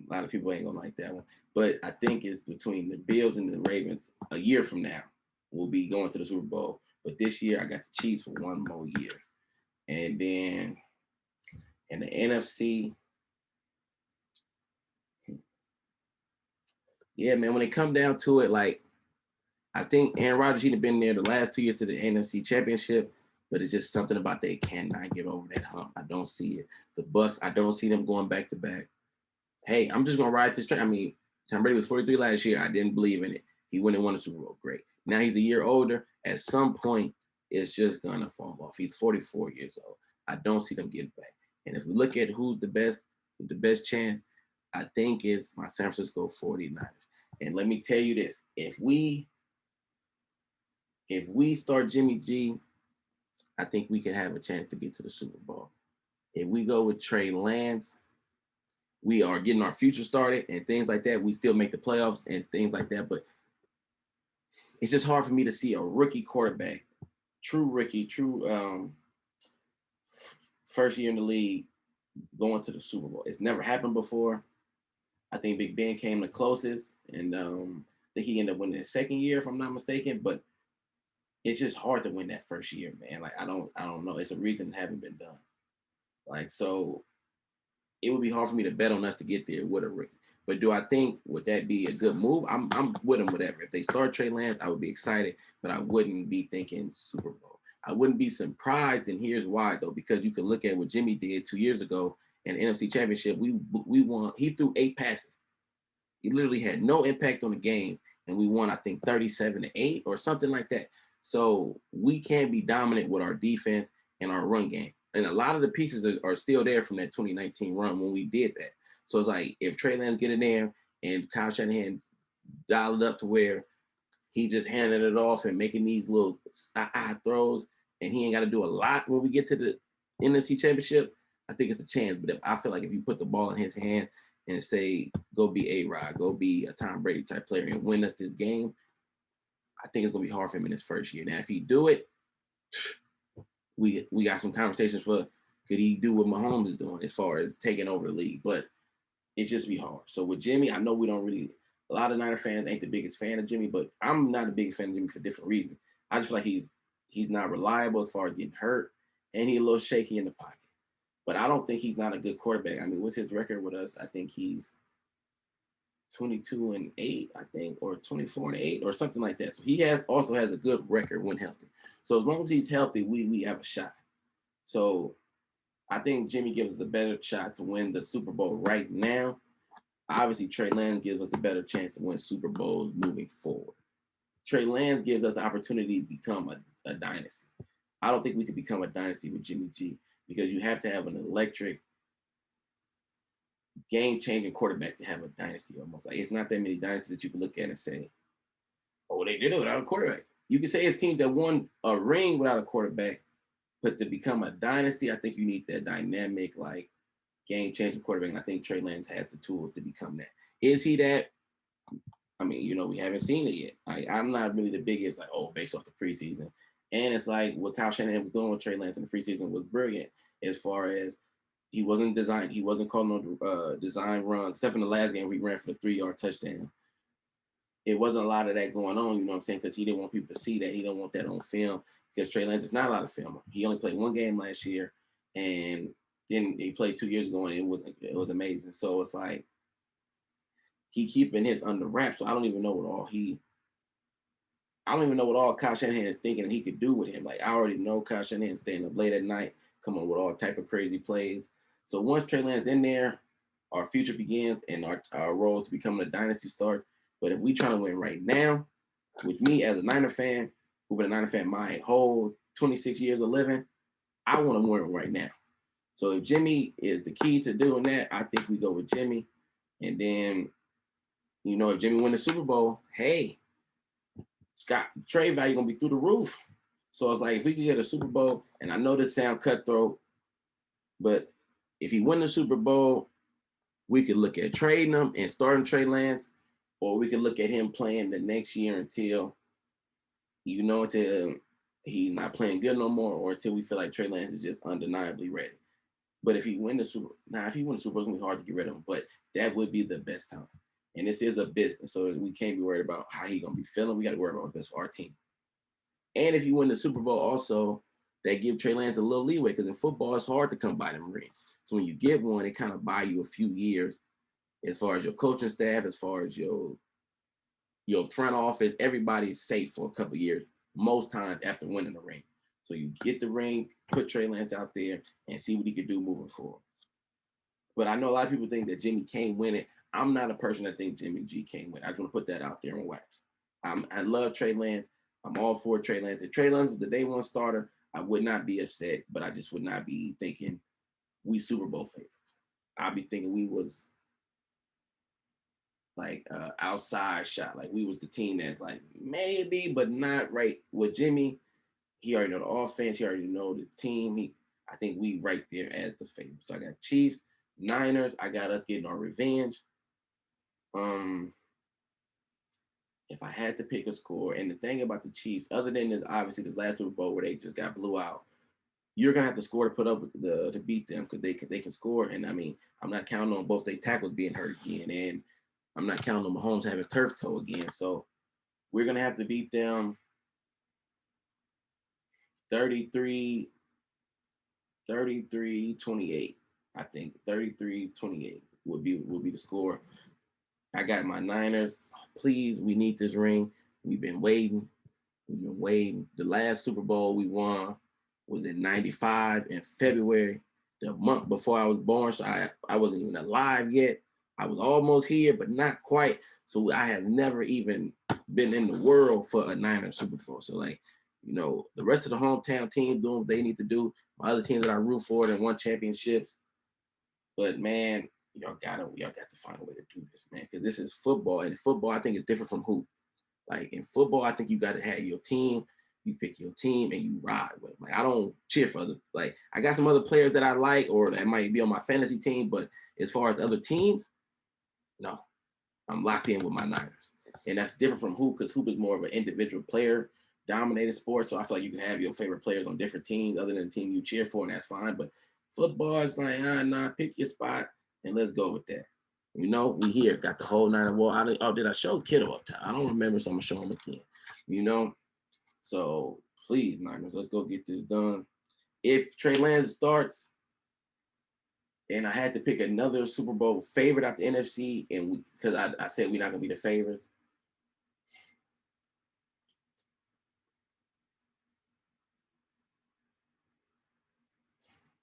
lot of people ain't gonna like that one, but I think it's between the Bills and the Ravens. A year from now, we'll be going to the Super Bowl. But this year, I got the Chiefs for one more year, and then in the NFC, yeah, man. When it come down to it, like I think Aaron Rodgers should have been there the last 2 years to the NFC Championship, but it's just something about they cannot get over that hump. I don't see it. The Bucks, I don't see them going back to back. Hey, I'm just gonna ride this train. I mean, Tom Brady was 43 last year. I didn't believe in it. He wouldn't have won the Super Bowl. Great. Now he's a year older. At some point, it's just gonna fall off. He's 44 years old. I don't see them getting back. And if we look at who's the best chance, I think is my San Francisco 49ers. And let me tell you this: if we start Jimmy G, I think we can have a chance to get to the Super Bowl. If we go with Trey Lance, we are getting our future started and things like that. We still make the playoffs and things like that. But it's just hard for me to see a rookie quarterback, true rookie, true first year in the league going to the Super Bowl. It's never happened before. I think Big Ben came the closest, and I think he ended up winning his second year, if I'm not mistaken. But it's just hard to win that first year, man. Like I don't know. It's a reason it haven't been done. Like so, it would be hard for me to bet on us to get there with a rookie. But do I think would that be a good move? I'm with them, whatever. If they start Trey Lance, I would be excited, but I wouldn't be thinking Super Bowl. I wouldn't be surprised, and here's why though, because you can look at what Jimmy did 2 years ago in the NFC Championship. We won. He threw 8 passes. He literally had no impact on the game, and we won, I think, 37-8 or something like that. So we can be dominant with our defense and our run game. And a lot of the pieces are still there from that 2019 run when we did that. So it's like if Trey Lance get in there and Kyle Shanahan dialed it up to where he just handing it off and making these little throws, and he ain't got to do a lot when we get to the NFC Championship, I think it's a chance. But I feel like if you put the ball in his hand and say, go be A-Rod, go be a Tom Brady type player and win us this game, I think it's going to be hard for him in his first year. Now, if he do it, we got some conversations for could he do what Mahomes is doing as far as taking over the league, but it's just be hard. So with Jimmy, I know we don't really, a lot of Niner fans ain't the biggest fan of Jimmy, but I'm not the biggest fan of Jimmy for different reasons. I just feel like he's not reliable as far as getting hurt, and he's a little shaky in the pocket. But I don't think he's not a good quarterback. I mean, what's his record with us? I think he's 22-8, I think, or 24-8, or something like that. So he also has a good record when healthy. So as long as he's healthy, we have a shot. So I think Jimmy gives us a better shot to win the Super Bowl right now. Obviously, Trey Lance gives us a better chance to win Super Bowls moving forward. Trey Lance gives us the opportunity to become a dynasty. I don't think we could become a dynasty with Jimmy G because you have to have an electric, game-changing quarterback to have a dynasty almost. Like it's not that many dynasties that you can look at and say, oh, they did it without a quarterback. You can say it's teams that won a ring without a quarterback, but to become a dynasty, I think you need that dynamic, like game-changing quarterback. And I think Trey Lance has the tools to become that. Is he that? I mean, we haven't seen it yet. I'm not really the biggest like, oh, based off the preseason. And it's like what Kyle Shanahan was doing with Trey Lance in the preseason was brilliant as far as he wasn't designed. He wasn't calling no design runs, except in the last game where he ran for the 3-yard touchdown. It wasn't a lot of that going on, you know what I'm saying? Because he didn't want people to see that. He didn't want that on film because Trey Lance is not a lot of film. He only played one game last year, and then he played 2 years ago, and it was amazing. So it's like he keeping his under wraps. So I don't even know what all Kyle Shanahan is thinking he could do with him. Like I already know Kyle Shanahan staying up late at night, come on with all type of crazy plays. So once Trey Lance in there, our future begins and our role to becoming a dynasty starts. But if we trying to win right now, with me as a Niner fan, who's been a Niner fan my whole 26 years of living, I want to win right now. So if Jimmy is the key to doing that, I think we go with Jimmy. And then, if Jimmy win the Super Bowl, hey, Scott trade value gonna be through the roof. So it's like if we can get a Super Bowl, and I know this sound cutthroat, but if he win the Super Bowl, we could look at trading him and starting Trey Lance, or we could look at him playing the next year until he's not playing good no more, or until we feel like Trey Lance is just undeniably ready. But if he win the Super Bowl, it's gonna be hard to get rid of him. But that would be the best time. And this is a business, so we can't be worried about how he's gonna be feeling. We got to worry about what's best for our team. And if you win the Super Bowl, also that give Trey Lance a little leeway because in football it's hard to come by them rings. So when you get one, it kind of buy you a few years as far as your coaching staff, as far as your front office. Everybody's safe for a couple years most times after winning the ring. So you get the ring, put Trey Lance out there, and see what he can do moving forward. But I know a lot of people think that Jimmy can't win it. I'm not a person that thinks Jimmy G can't win. I just want to put that out there on wax. I love Trey Lance. I'm all for Trey Lance. If Trey Lance was the day one starter, I would not be upset, but I just would not be thinking we Super Bowl favorites. I'd be thinking we was like outside shot, like we was the team that's like maybe, but not right with Jimmy. He already know the offense. He already know the team. I think we right there as the favorite. So I got Chiefs, Niners. I got us getting our revenge. Um, if I had to pick a score, and the thing about the Chiefs, other than this, obviously this last Super Bowl where they just got blew out, you're gonna have to score to put up with to beat them because they can score. And I mean, I'm not counting on both their tackles being hurt again, and I'm not counting on Mahomes having turf toe again. So we're gonna have to beat them 33, 28. I think 33-28 would be the score. I got my Niners. Please, we need this ring. We've been waiting. We've been waiting. The last Super Bowl we won was in '95 in February, the month before I was born. So I wasn't even alive yet. I was almost here, but not quite. So I have never even been in the world for a Niners Super Bowl. So like, the rest of the hometown team doing what they need to do. My other teams that I root for and won championships. But man, y'all got to find a way to do this, man, because this is football, and football I think is different from hoop. Like in football, I think you got to have your team. You pick your team and you ride with them. Like I don't cheer for other. Like I got some other players that I like or that might be on my fantasy team, but as far as other teams, no, I'm locked in with my Niners, and that's different from hoop because hoop is more of an individual player dominated sport. So I feel like you can have your favorite players on different teams other than the team you cheer for, and that's fine. But football is like, nah, pick your spot and let's go with that. We here got the whole nine. Well, did I show Kittle up top? I don't remember, so I'm gonna show him again. So please, Niners, let's go get this done. If Trey Lance starts, and I had to pick another Super Bowl favorite out the NFC, and because I said we're not gonna be the favorites.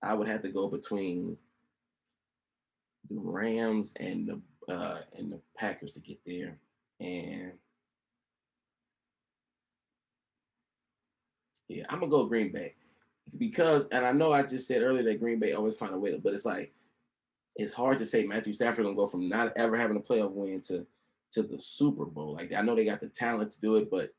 I would have to go between the Rams and the Packers to get there, and yeah, I'm gonna go Green Bay because, and I know I just said earlier that Green Bay always find a way to, but it's like it's hard to say Matthew Stafford gonna go from not ever having a playoff win to the Super Bowl. Like I know they got the talent to do it, but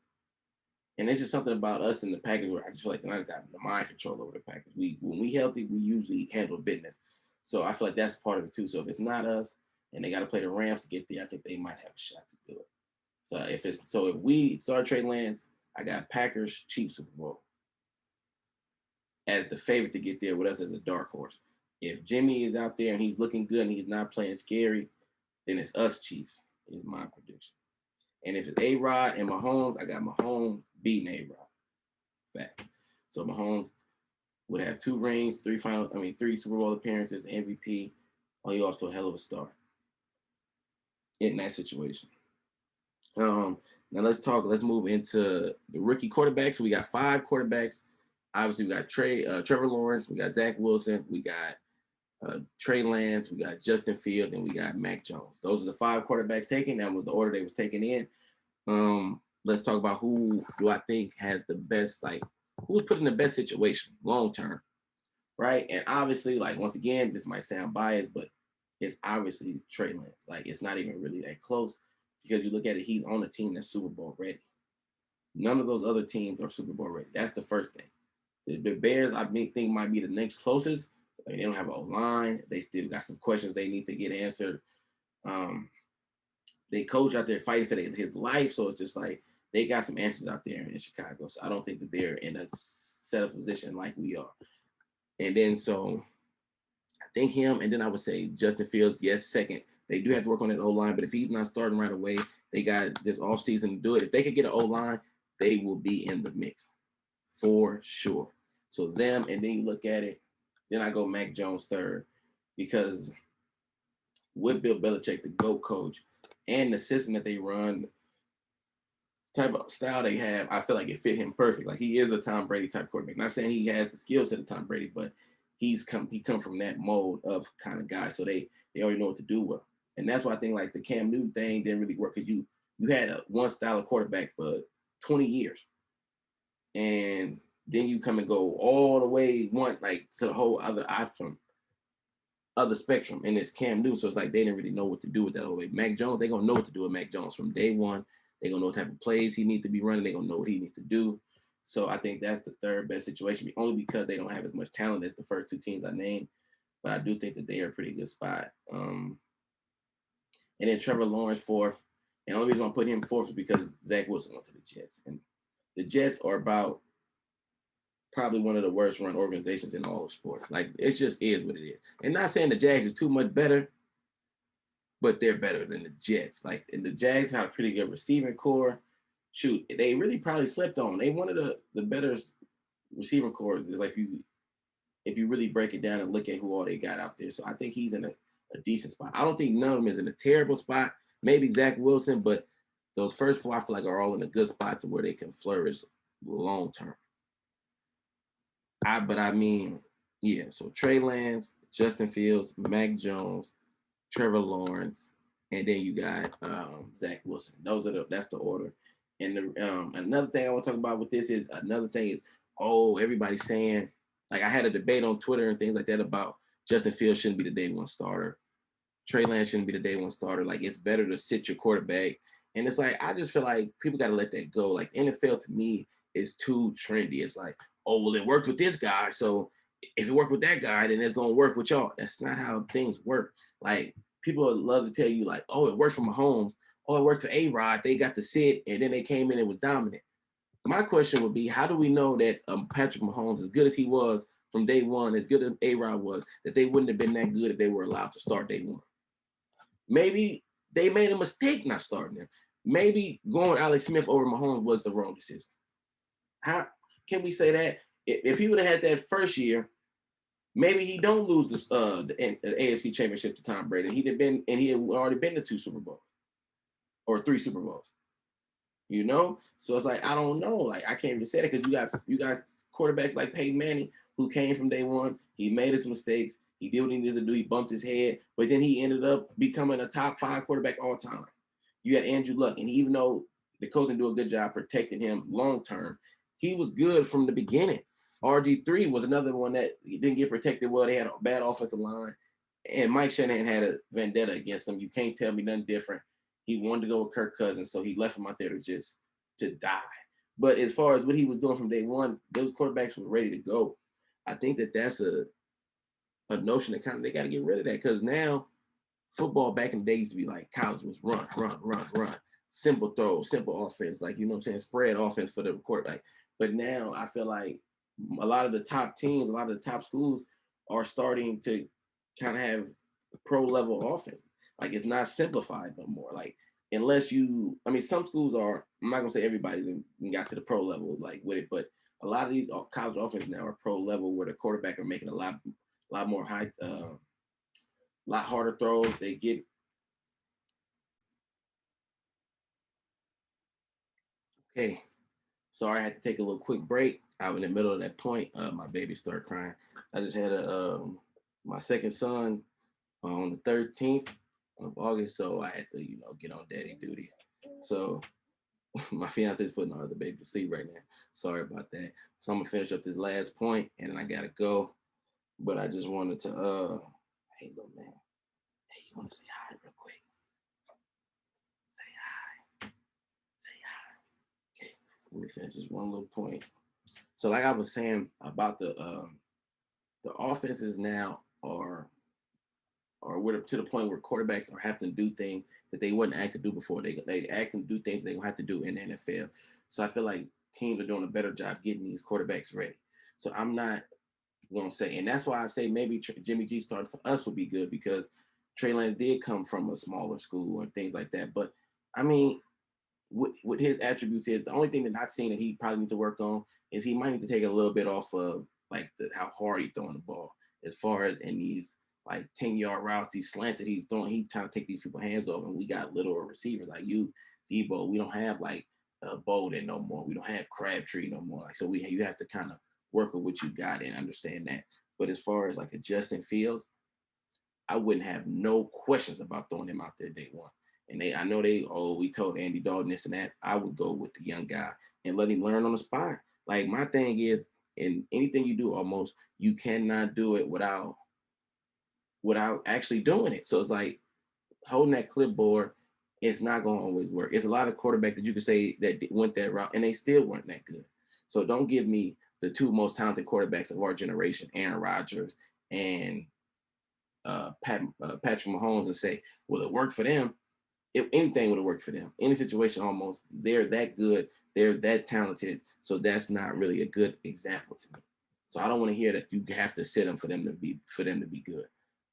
and it's just something about us in the Packers where I just feel like the Niners got the mind control over the Packers. When we healthy, we usually handle business. So I feel like that's part of it too. So if it's not us and they got to play the Rams to get there, I think they might have a shot to do it. So if we start Trey Lance, I got Packers Chiefs Super Bowl as the favorite to get there with us as a dark horse. If Jimmy is out there and he's looking good and he's not playing scary, then it's us Chiefs, is my prediction. And if it's A-Rod and Mahomes, I got Mahomes beating A-Rod. Fact. So Mahomes would have 2 rings, 3 Super Bowl appearances, MVP. Oh, he off to a hell of a start in that situation. Now let's move into the rookie quarterbacks. So we got 5 quarterbacks. Obviously, we got Trevor Lawrence, we got Zach Wilson, we got Trey Lance, we got Justin Fields, and we got Mac Jones. Those are the 5 quarterbacks taken. That was the order they was taken in. Let's talk about who do I think has the best, who's put in the best situation long term, right? And obviously, once again, this might sound biased, but it's obviously Trey Lance. It's not even really that close because you look at it, he's on a team that's Super Bowl ready. None of those other teams are Super Bowl ready. That's the first thing. The Bears, I think, might be the next closest. They don't have a line. They still got some questions they need to get answered. They coach out there fighting for his life, so it's just they got some answers out there in Chicago. So I don't think that they're in a set of position like we are. And then so I think him, and then I would say Justin Fields, yes, second. They do have to work on that O-line, but if he's not starting right away, they got this offseason to do it. If they could get an O-line, they will be in the mix for sure. So them, and then you look at it, then I go Mac Jones third because with Bill Belichick, the GOAT coach, and the system that they run, type of style they have, I feel like it fit him perfect. He is a Tom Brady type quarterback. Not saying he has the skill set of Tom Brady, but he come from that mold of kind of guy. So they already know what to do with him. And that's why I think the Cam Newton thing didn't really work because you had a one style of quarterback for 20 years. And then you come and go all the way to the whole other option, other spectrum, and it's Cam Newton. So it's they didn't really know what to do with that all the way. Mac Jones, they're gonna know what to do with Mac Jones from day one. They're gonna know what type of plays he needs to be running. They're gonna know what he needs to do. So I think that's the third best situation, only because they don't have as much talent as the first 2 teams I named. But I do think that they are a pretty good spot. And then Trevor Lawrence fourth. And the only reason I'm putting him fourth is because Zach Wilson went to the Jets. And the Jets are about probably one of the worst run organizations in all of sports. It just is what it is. And not saying the Jags is too much better, but they're better than the Jets. And the Jags have a pretty good receiving core. Shoot, they really probably slept on. They one of the better receiving cores is if you really break it down and look at who all they got out there. So I think he's in a decent spot. I don't think none of them is in a terrible spot. Maybe Zach Wilson, but those first 4 I feel like are all in a good spot to where they can flourish long term. So Trey Lance, Justin Fields, Mac Jones, Trevor Lawrence, and then you got Zach Wilson. That's the order. And another thing I want to talk about with this is everybody's saying, I had a debate on Twitter and things like that about Justin Fields shouldn't be the day 1 starter. Trey Lance shouldn't be the day 1 starter. It's better to sit your quarterback. And it's I just feel like people got to let that go. NFL to me is too trendy. It's well, it worked with this guy. So if it worked with that guy, then it's going to work with y'all. That's not how things work. People would love to tell you it worked for Mahomes. Oh, it worked for A-Rod. They got to sit and then they came in and was dominant. My question would be, how do we know that Patrick Mahomes, as good as he was from day 1, as good as A-Rod was, that they wouldn't have been that good if they were allowed to start day 1? Maybe they made a mistake not starting him. Maybe going with Alex Smith over Mahomes was the wrong decision. How can we say that? If he would have had that first year, maybe he don't lose the AFC Championship to Tom Brady. He had already been to 2 Super Bowls or 3 Super Bowls. So it's I don't know. I can't even say that because you got quarterbacks like Peyton Manning who came from day 1. He made his mistakes. He did what he needed to do. He bumped his head, but then he ended up becoming a top 5 quarterback all time. You had Andrew Luck, and even though the coach didn't do a good job protecting him long term, he was good from the beginning. RG3 was another one that didn't get protected well. They had a bad offensive line, and Mike Shanahan had a vendetta against them. You can't tell me nothing different. He wanted to go with Kirk Cousins, so he left him out there to die. But as far as what he was doing from day 1, those quarterbacks were ready to go. I think that's a notion that they got to get rid of that because now football back in the day used to be college was run, run, run, run. simple throws, simple offense, like you know what I'm saying, spread offense for the quarterback. But now I feel like a lot of the top teams, a lot of the top schools are starting to kind of have pro level offense. Like it's not simplified no more. Like unless you, I mean, some schools are. I'm not gonna say everybody got to the pro level like with it, but a lot of these college offenses now are pro level where the quarterback are making a lot more high, lot harder throws. They get okay. Sorry, I had to take a little quick break. I was in the middle of that point. My baby started crying. I just had my second son on the 13th of August, so I had to, get on daddy duty. So my fiance is putting our other baby to sleep right now. Sorry about that. So I'm gonna finish up this last point, and then I gotta go. But I just wanted to, hey, little man, hey, you want to say hi real quick? Say hi. Say hi. Okay. Let me finish this one little point. So, like I was saying about the offenses now are to the point where quarterbacks are having to do things that they wouldn't ask to do before. They ask them to do things they don't have to do in the NFL. So I feel like teams are doing a better job getting these quarterbacks ready. So I'm not gonna say, and that's why I say maybe Jimmy G starting for us would be good because Trey Lance did come from a smaller school and things like that. But I mean, what his attributes is the only thing that not seeing that he probably needs to work on is he might need to take a little bit off of like how hard he's throwing the ball as far as in these like 10-yard routes, these slants that he's throwing. He trying to take these people's hands off, and we got little receivers like you, Debo. We don't have like Bolden no more. We don't have Crabtree no more. Like so, you have to kind of work with what you got and understand that. But as far as like a Justin Fields, I wouldn't have no questions about throwing him out there day one. And I know we told Andy Dalton this and that. I would go with the young guy and let him learn on the spot. Like my thing is, in anything you do, almost you cannot do it without actually doing it. So it's like holding that clipboard. It's not going to always work. It's a lot of quarterbacks that you could say that went that route and they still weren't that good. So don't give me the two most talented quarterbacks of our generation, Aaron Rodgers and Patrick Mahomes, and say, well, it worked for them. If anything would have worked for them, any situation almost, they're that good, they're that talented. So that's not really a good example to me. So I don't want to hear that you have to sit them for them to be good.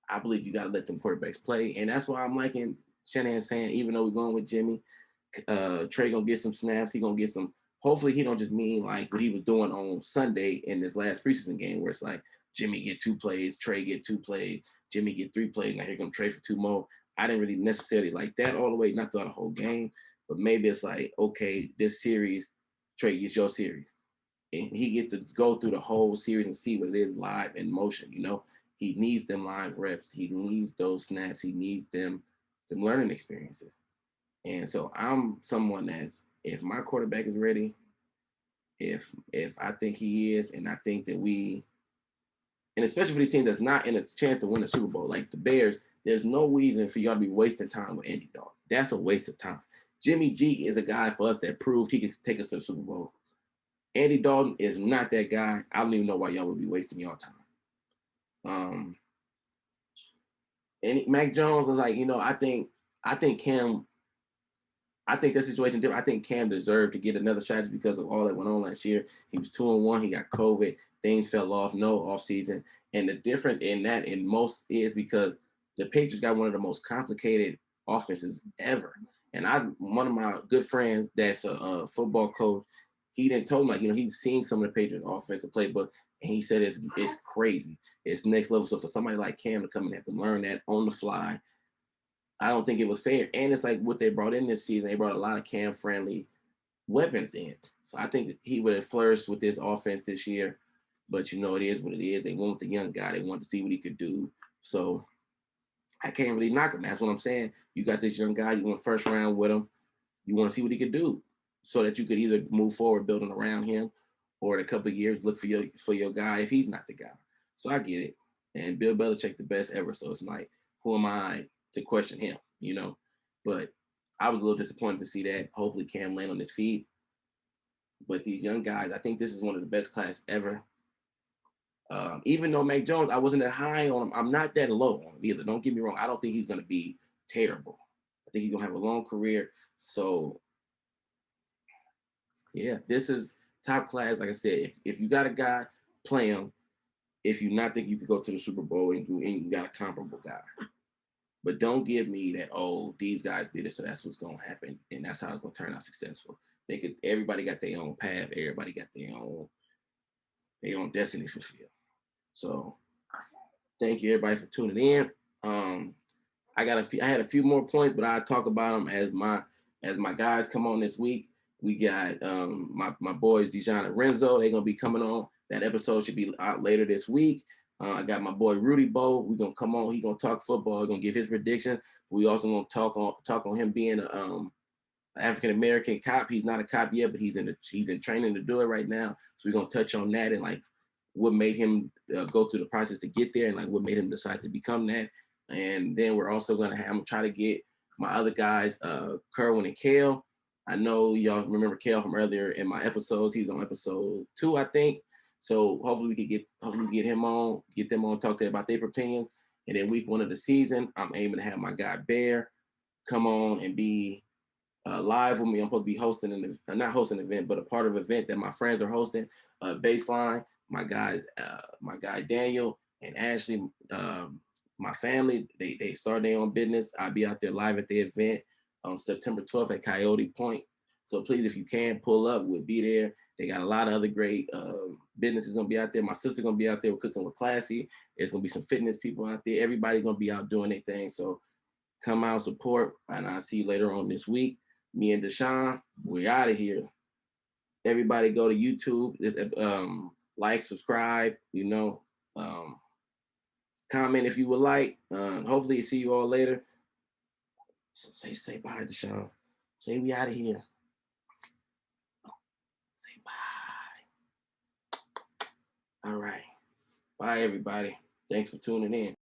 I believe you got to let them quarterbacks play, and that's why I'm liking Shanahan saying, even though we're going with Jimmy, Trey gonna get some snaps. He gonna get some. Hopefully, he don't just mean like what he was doing on Sunday in this last preseason game, where it's like Jimmy get 2 plays, Trey get 2 plays, Jimmy get 3 plays. Now here come Trey for 2 more. I didn't really necessarily like that all the way, not throughout the whole game, but maybe it's like, okay, this series, Trey gets your series, and he get to go through the whole series and see what it is live in motion. He needs them live reps. He needs those snaps. He needs them learning experiences. And so I'm someone that's if my quarterback is ready, if I think he is, and I think that and especially for these teams that's not in a chance to win the Super Bowl, like the Bears, there's no reason for y'all to be wasting time with Andy Dalton. That's a waste of time. Jimmy G is a guy for us that proved he could take us to the Super Bowl. Andy Dalton is not that guy. I don't even know why y'all would be wasting your time. Um, and Mac Jones was like, I think Cam I think that situation different. I think Cam deserved to get another shot just because of all that went on last year. He was 2-1. He got COVID. Things fell off. No offseason. And the difference in that in most is because the Patriots got one of the most complicated offenses ever. And one of my good friends that's a football coach, he didn't told me he's seen some of the Patriots offensive playbook, and he said it's crazy. It's next level. So for somebody like Cam to come and have to learn that on the fly, I don't think it was fair. And it's like what they brought in this season, they brought a lot of Cam friendly weapons in. So I think that he would have flourished with this offense this year. But it is what it is. They want the young guy. They want to see what he could do. So I can't really knock him. That's what I'm saying. You got this young guy. You went first round with him. You want to see what he could do, so that you could either move forward building around him, or in a couple of years look for your guy if he's not the guy. So I get it. And Bill Belichick the best ever. So it's like, who am I to question him? But I was a little disappointed to see that. Hopefully Cam land on his feet. But these young guys, I think this is one of the best class ever. Even though Mac Jones, I wasn't that high on him. I'm not that low on him either. Don't get me wrong. I don't think he's going to be terrible. think he's gonna have a long career. So yeah, this is top class. Like I said, if you got a guy, play him. If you not think you could go to the Super Bowl and you got a comparable guy. But don't give me that, oh, these guys did it, so that's what's gonna happen, and that's how it's gonna turn out successful. Everybody got their own path, everybody got their own destiny fulfilled. So thank you everybody for tuning in. I had a few more points, but I'll talk about them as my guys come on this week. We got my boys Dijon and Renzo. They're gonna be coming on. That episode should be out later this week. I got my boy Rudy Bo. We're gonna come on. He's gonna talk football. He's gonna give his prediction. We also gonna talk on him being a African American cop. He's not a cop yet, but he's in training to do it right now. So we're gonna touch on that and like what made him go through the process to get there, and like what made him decide to become that. And then we're also I'm gonna try to get my other guys, Kerwin and Kale. I know y'all remember Kale from earlier in my episodes. He was on episode 2, I think. So hopefully we get him on, get them on, talk to them about their opinions. And then week 1 of the season, I'm aiming to have my guy Bear come on and be live with me. I'm supposed to be hosting not hosting an event, but a part of an event that my friends are hosting. Baseline, my guy Daniel and Ashley, my family, they started their own business. I'll be out there live at the event on September 12th at Coyote Point. So please, if you can pull up, we'll be there. They got a lot of other great businesses gonna be out there. My sister gonna be out there with Cooking with Classy. There's gonna be some fitness people out there. Everybody's gonna be out doing their thing. So come out, support, and I'll see you later on this week. Me and Deshaun, we're out of here. Everybody go to YouTube, like, subscribe, comment if you would like. Hopefully see you all later. So say bye, Deshaun. Say we out of here. Say bye. All right. Bye, everybody. Thanks for tuning in.